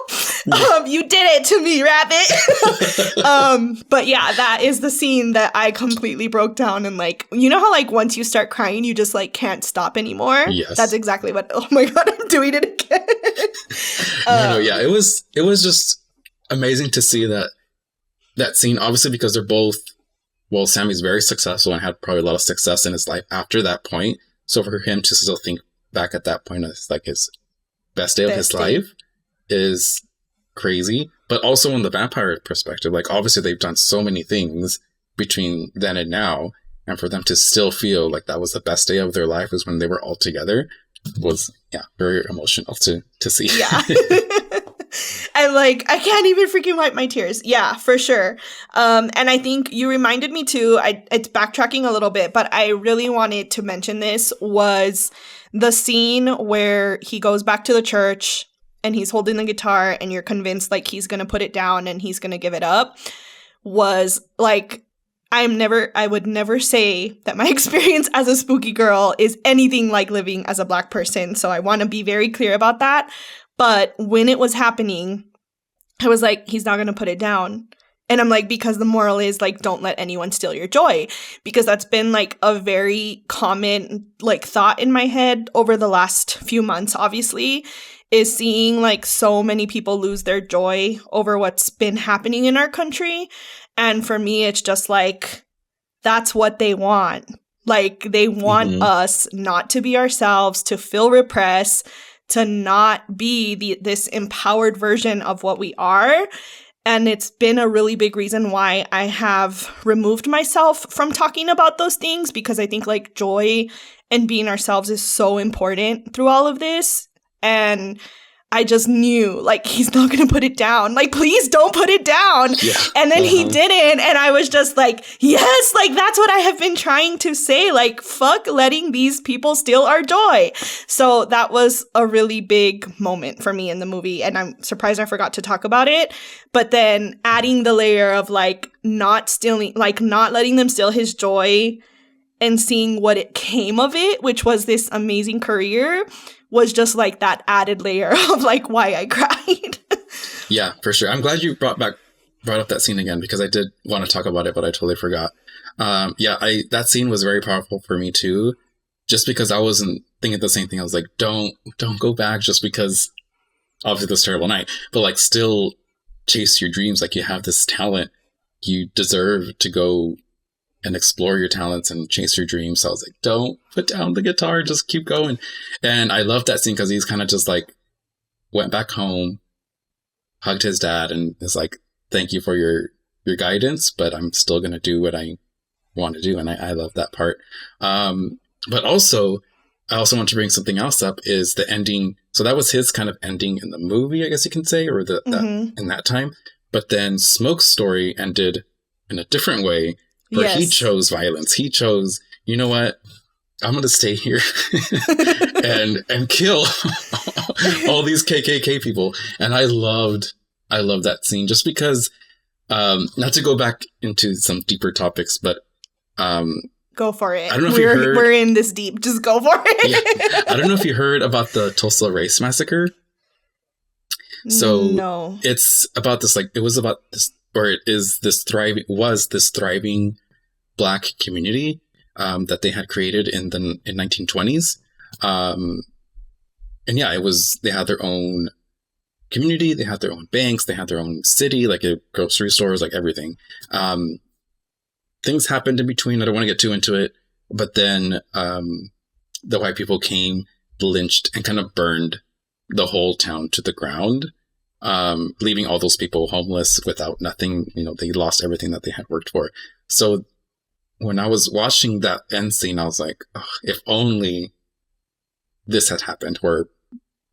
You did it to me, Rabbit. But yeah, that is the scene that I completely broke down, and like, you know how like once you start crying, you just like can't stop anymore? Yes. That's exactly what, oh my God, I'm doing it again. Yeah, it was just amazing to see that scene, obviously, because they're both, well, Sammy's very successful and had probably a lot of success in his life after that point. So for him to still think back at that point as like his best day of his life is crazy. But also in the vampire perspective, like obviously they've done so many things between then and now. And for them to still feel like that was the best day of their life is when they were all together was, very emotional to see. Yeah. I can't even freaking wipe my tears. Yeah, for sure. And I think you reminded me too, it's backtracking a little bit, but I really wanted to mention this was the scene where he goes back to the church and he's holding the guitar and you're convinced like he's going to put it down and he's going to give it up, was like, I would never say that my experience as a spooky girl is anything like living as a Black person. So I want to be very clear about that. But when it was happening, I was like, he's not going to put it down. And I'm like, because the moral is like, don't let anyone steal your joy. Because that's been like a very common like thought in my head over the last few months, obviously, is seeing like so many people lose their joy over what's been happening in our country. And for me, it's just like, that's what they want. Like, they want us not to be ourselves, to feel repressed, to not be this empowered version of what we are. And it's been a really big reason why I have removed myself from talking about those things, because I think like joy and being ourselves is so important through all of this. And I just knew, like, he's not going to put it down. Like, please don't put it down. Yeah. And then he didn't. And I was just like, yes, like, that's what I have been trying to say. Like, fuck letting these people steal our joy. So that was a really big moment for me in the movie. And I'm surprised I forgot to talk about it. But then adding the layer of, like, not stealing, like, not letting them steal his joy and seeing what it came of it, which was this amazing career, was just like that added layer of like why I cried. Yeah, for sure. I'm glad you brought up that scene again, because I did want to talk about it, but I totally forgot. That scene was very powerful for me too, just because I wasn't thinking the same thing. I was like, don't go back just because obviously this terrible night, but like still chase your dreams. Like, you have this talent, you deserve to go and explore your talents and chase your dreams. So I was like, don't put down the guitar, just keep going. And I love that scene because he's kind of just like went back home, hugged his dad, and is like, thank you for your guidance, but I'm still going to do what I want to do. And I love that part. But also, I also want to bring something else up, is the ending. So that was his kind of ending in the movie, I guess you can say, or in that time. But then Smoke's story ended in a different way, where he chose violence. He chose, you know what? I'm going to stay here and kill all these KKK people. And I love that scene, just because, not to go back into some deeper topics, but Go for it. I don't know if you heard. We're in this deep. Just go for it. Yeah. I don't know if you heard about the Tulsa Race Massacre. So no. It's about this, like, it was about this, or it is this thriving Black community that they had created in 1920s. And yeah, they had their own community, they had their own banks, they had their own city, like grocery stores, like everything. Things happened in between. I don't want to get too into it, but then the white people came, lynched, and kind of burned the whole town to the ground, leaving all those people homeless without nothing. You know, they lost everything that they had worked for. So when I was watching that end scene, I was like, oh, if only this had happened, where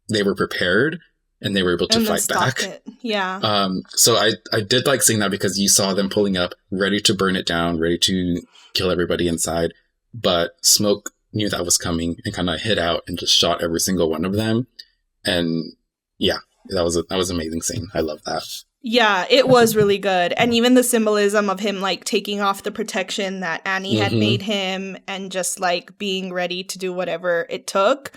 they were prepared and they were able to fight back. Yeah. So I did like seeing that, because you saw them pulling up, ready to burn it down, ready to kill everybody inside. But smoke knew that was coming and kind of hid out and just shot every single one of them. And yeah, that was an amazing scene. I love that. Yeah, it was really good. And even the symbolism of him, like, taking off the protection that Annie had made him and just, like, being ready to do whatever it took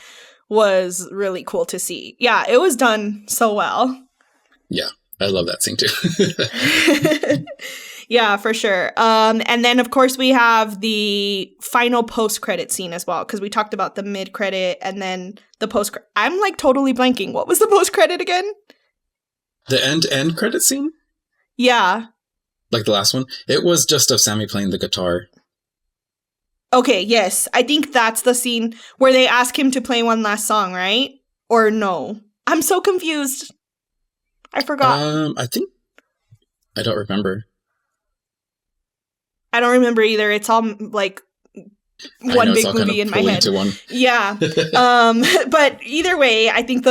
was really cool to see. Yeah, it was done so well. Yeah, I love that scene too. Yeah, for sure. And then, of course, we have the final post-credit scene as well, because we talked about the mid-credit and then the post-credit. I'm, like, totally blanking. What was the post-credit again? The end credit scene? Yeah. Like the last one? It was just of Sammy playing the guitar. Okay, yes. I think that's the scene where they ask him to play one last song, right? Or no? I'm so confused. I forgot. I don't remember. I don't remember either. It's all, like, one big movie in my head. Yeah. But either way, I think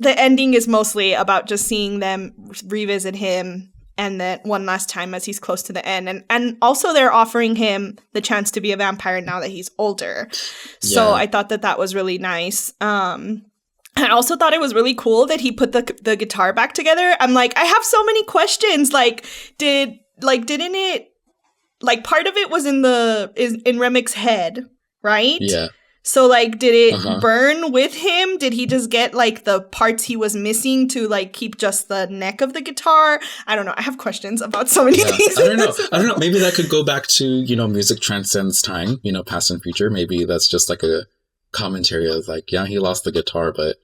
the ending is mostly about just seeing them revisit him, and then one last time as he's close to the end. And also they're offering him the chance to be a vampire now that he's older. So I thought that was really nice. I also thought it was really cool that he put the guitar back together. I'm like, I have so many questions. Like, didn't it, like, part of it was in Remmick's head, right? Yeah. So, like, did it burn with him? Did he just get, like, the parts he was missing to, like, keep just the neck of the guitar? I don't know. I have questions about so many things. I don't know. Maybe that could go back to, you know, music transcends time, you know, past and future. Maybe that's just, like, a commentary of, like, yeah, he lost the guitar, but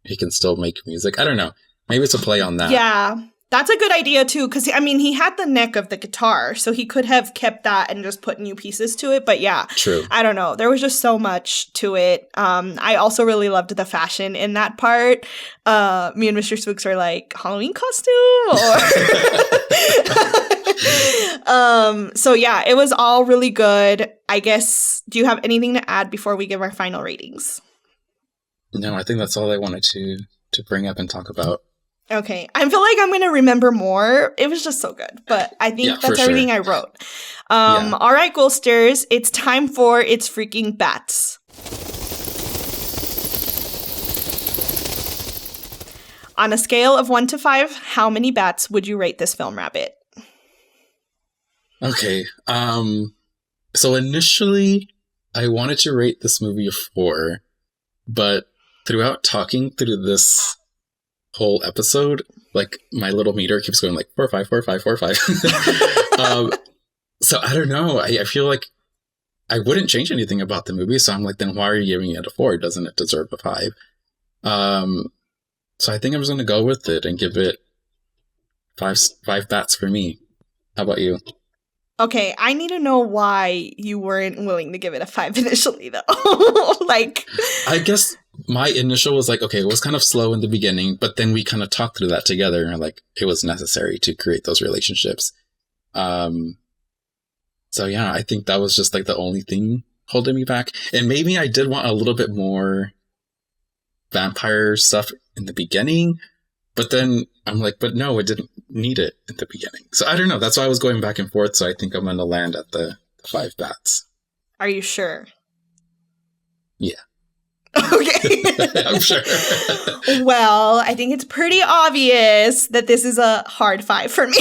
he can still make music. I don't know. Maybe it's a play on that. Yeah. That's a good idea, too, because, I mean, he had the neck of the guitar, so he could have kept that and just put new pieces to it. But yeah, true. I don't know. There was just so much to it. I also really loved the fashion in that part. Me and Mr. Spooks are like, Halloween costume? So yeah, it was all really good. I guess, do you have anything to add before we give our final ratings? No, I think that's all I wanted to bring up and talk about. Okay. I feel like I'm going to remember more. It was just so good. But I think that's everything I wrote. All right, Ghosters. It's time for It's Freaking Bats. On a scale of 1 to 5, how many bats would you rate this film, Rabbit? Okay. So initially, I wanted to rate this movie a 4. But throughout talking through this whole episode, like, my little meter keeps going like 4, 5, 4, 5, 4, 5. So I don't know. I feel like I wouldn't change anything about the movie. So I'm like, then why are you giving it a 4? Doesn't it deserve a 5? So I think I'm just going to go with it and give it 5 bats for me. How about you? Okay, I need to know why you weren't willing to give it a 5 initially, though. Like, I guess my initial was like, okay, it was kind of slow in the beginning, but then we kind of talked through that together, and like, it was necessary to create those relationships. So yeah, I think that was just like the only thing holding me back. And maybe I did want a little bit more vampire stuff in the beginning, but then I'm like, but no, it didn't need it in the beginning. So I don't know. That's why I was going back and forth. So I think I'm going to land at the 5 bats. Are you sure? Yeah. Okay. I'm sure. Well, I think it's pretty obvious that this is a hard 5 for me.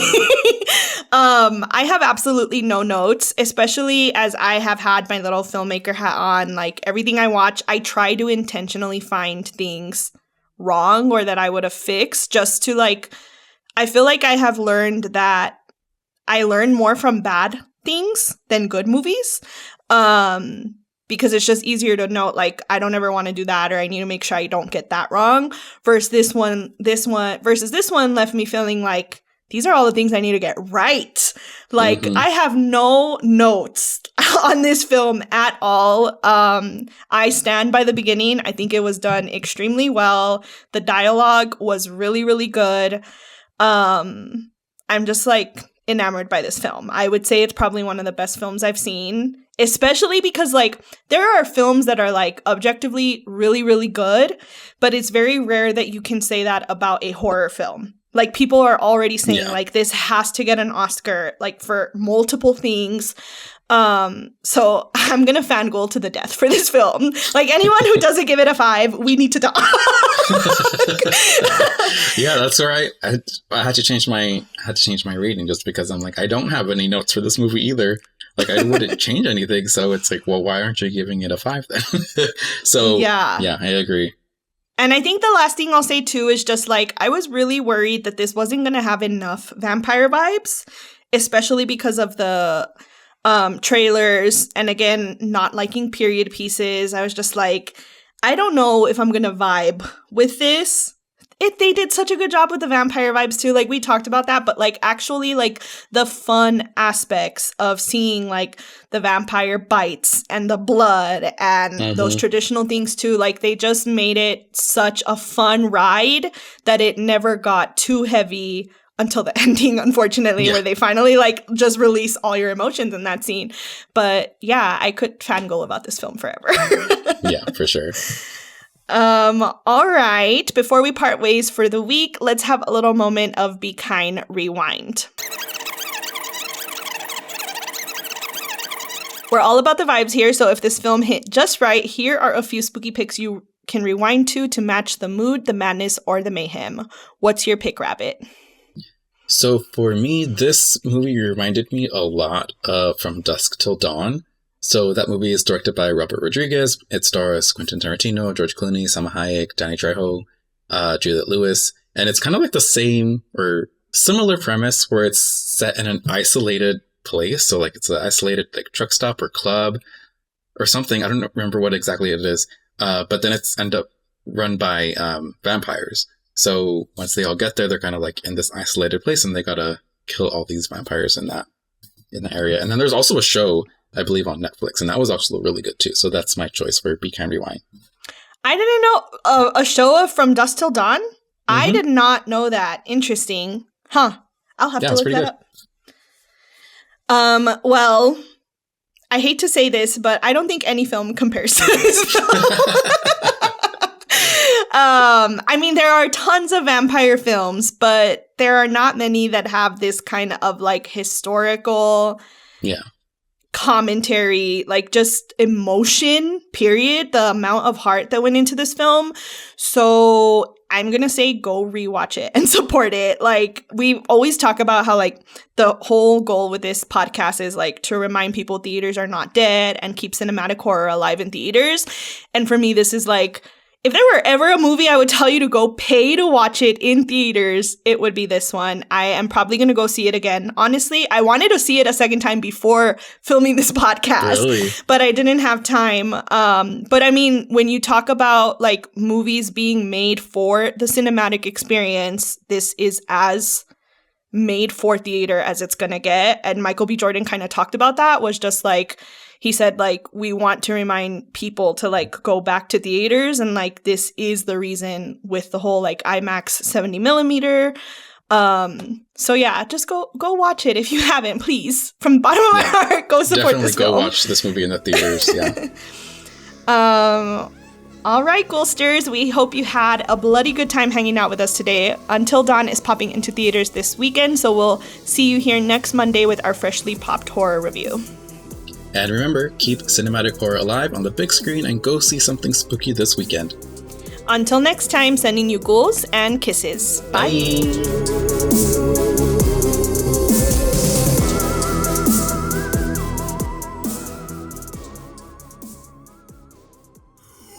I have absolutely no notes, especially as I have had my little filmmaker hat on. Like, everything I watch, I try to intentionally find things wrong or that I would have fixed, just to, like, I feel like I have learned that I learn more from bad things than good movies. Because it's just easier to note, like, I don't ever want to do that, or I need to make sure I don't get that wrong. Versus this one left me feeling like these are all the things I need to get right. Like, I have no notes on this film at all. I stand by the beginning. I think it was done extremely well. The dialogue was really, really good. I'm just, like, enamored by this film. I would say it's probably one of the best films I've seen, especially because, like, there are films that are, like, objectively really, really good, but it's very rare that you can say that about a horror film. Like, people are already saying, like, this has to get an Oscar, like, for multiple things. So I'm gonna fangirl to the death for this film. Like, anyone who doesn't give it a 5, we need to talk. Yeah, that's where I had to change my rating, just because I'm like, I don't have any notes for this movie either. Like, I wouldn't change anything. So it's like, well, why aren't you giving it a 5 then? So yeah, I agree. And I think the last thing I'll say too is just, like, I was really worried that this wasn't gonna have enough vampire vibes, especially because of the trailers, and again, not liking period pieces. I was just like, I don't know if I'm gonna vibe with this. They did such a good job with the vampire vibes too, like, we talked about that, but, like, actually, like, the fun aspects of seeing, like, the vampire bites and the blood and those traditional things too, like, they just made it such a fun ride that it never got too heavy until the ending, unfortunately, where they finally, like, just release all your emotions in that scene. But yeah, I could fangirl about this film forever. Yeah, for sure. All right. Before we part ways for the week, let's have a little moment of Be Kind Rewind. We're all about the vibes here, so if this film hit just right, here are a few spooky picks you can rewind to match the mood, the madness, or the mayhem. What's your pick, Rabbit? So for me, this movie reminded me a lot of From Dusk Till Dawn. So that movie is directed by Robert Rodriguez. It stars Quentin Tarantino, George Clooney, Salma Hayek, Danny Trejo, Juliette Lewis. And it's kind of like the same or similar premise, where it's set in an isolated place. So, like, it's an isolated, like, truck stop or club or something. I don't remember what exactly it is. But then it's end up run by vampires. So once they all get there, they're kind of like in this isolated place, and they gotta kill all these vampires in the area. And then there's also a show, I believe, on Netflix, and that was also really good too. So that's my choice for Be Kind Rewind. I didn't know a show of From Dusk Till Dawn. I did not know that. Interesting, huh? I'll have to look that up. Well, I hate to say this, but I don't think any film compares to this film. I mean, there are tons of vampire films, but there are not many that have this kind of, like, historical commentary, like, just emotion, period. The amount of heart that went into this film. So I'm gonna say go rewatch it and support it. Like, we always talk about how, like, the whole goal with this podcast is, like, to remind people theaters are not dead and keep cinematic horror alive in theaters. And for me, this is, like, if there were ever a movie I would tell you to go pay to watch it in theaters, it would be this one. I am probably going to go see it again. Honestly, I wanted to see it a second time before filming this podcast, but I didn't have time. But I mean, when you talk about, like, movies being made for the cinematic experience, this is as made for theater as it's going to get. And Michael B. Jordan kind of talked about that, was just like, he said, like, we want to remind people to, like, go back to theaters. And, like, this is the reason with the whole, like, IMAX 70 millimeter. So yeah, just go watch it if you haven't, please. From the bottom of my heart, go support this film. Definitely go watch this movie in the theaters, All right, Ghoulsters, we hope you had a bloody good time hanging out with us today. Until Dawn is popping into theaters this weekend, so we'll see you here next Monday with our freshly popped horror review. And remember, keep cinematic horror alive on the big screen and go see something spooky this weekend. Until next time, sending you ghouls and kisses. Bye.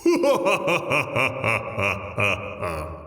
Ha ha ha ha ha ha ha.